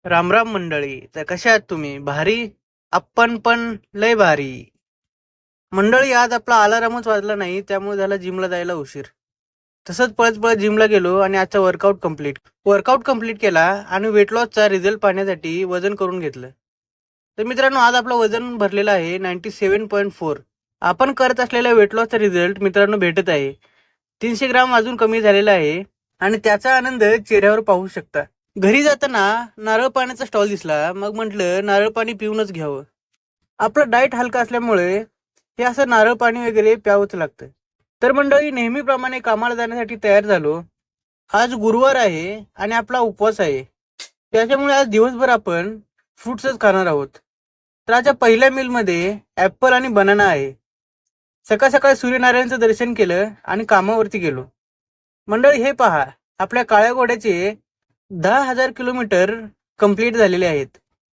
राम राम मंडळी. तर कशा आहात तुम्ही? भारी. आपण पण लय भारी. मंडळी, आज आपला अलारामच वाजला नाही, त्यामुळे झाला जिमला जायला उशीर. तसंच पळत पळत जिमला गेलो आणि आजचा वर्कआउट कंप्लीट केला आणि वेट लॉसचा रिझल्ट पाहण्यासाठी वजन करून घेतलं. तर मित्रांनो, आज आपलं वजन भरलेलं आहे 97.4. आपण करत असलेल्या वेट लॉसचा रिझल्ट मित्रांनो भेटत आहे. 300 ग्राम अजून कमी झालेला आहे आणि त्याचा आनंद चेहऱ्यावर पाहू शकता. घरी जाताना नारळ पाण्याचा स्टॉल दिसला, मग म्हटलं नारळ पाणी पिऊनच घ्यावं. आपलं डाएट हलका असल्यामुळे हे असं नारळ पाणी वगैरे प्यावंच लागतं. तर मंडळी, नेहमीप्रमाणे कामाला जाण्यासाठी तयार झालो. आज गुरुवार आहे आणि आपला उपवास आहे, त्याच्यामुळे आज दिवसभर आपण फ्रुट्सच खाणार आहोत. तर आजच्या पहिल्या मीलमध्ये ॲपल आणि बनाना आहे. सकाळ सकाळ सूर्यनारायणचं दर्शन केलं आणि कामावरती गेलो. मंडळी, हे पहा, आपल्या काळ्या घोड्याचे 10,000 किलोमीटर कंप्लीट झालेले आहेत.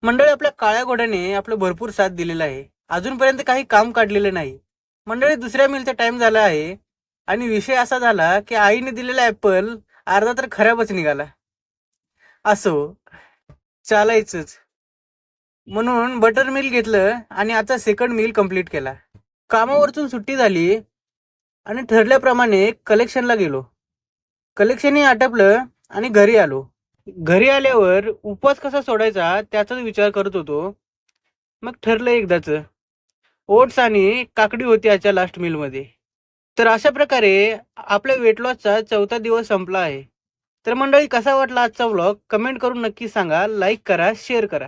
मंडळी, आपल्या काळ्या घोड्याने आपलं भरपूर साथ दिलेला आहे. अजूनपर्यंत काही काम काढलेलं नाही. मंडळी, दुसऱ्या मिलचा टाइम झाला आहे आणि विषय असा झाला की आईने दिलेला ॲपल अर्धा तर खराबच निघाला. असो, चालायचंच. म्हणून बटर मिल्क घेतलं आणि आता सेकंड मील कंप्लीट केला. कामावरतून सुट्टी झाली आणि ठरल्याप्रमाणे कलेक्शनला गेलो. कलेक्शनही आटपलं आणि घरी आलो. घरी आल्यावर उपवास कसा सोडायचा त्याचाच विचार करत होतो. मग ठरलं एकदाच. ओट्स आणि काकडी होती आजच्या लास्ट मीलमध्ये. तर अशा प्रकारे आपल्या वेट लॉसचा 4था दिवस संपला आहे. तर मंडळी, कसा वाटला आजचा व्लॉग कमेंट करून नक्की सांगा. लाईक करा, शेअर करा.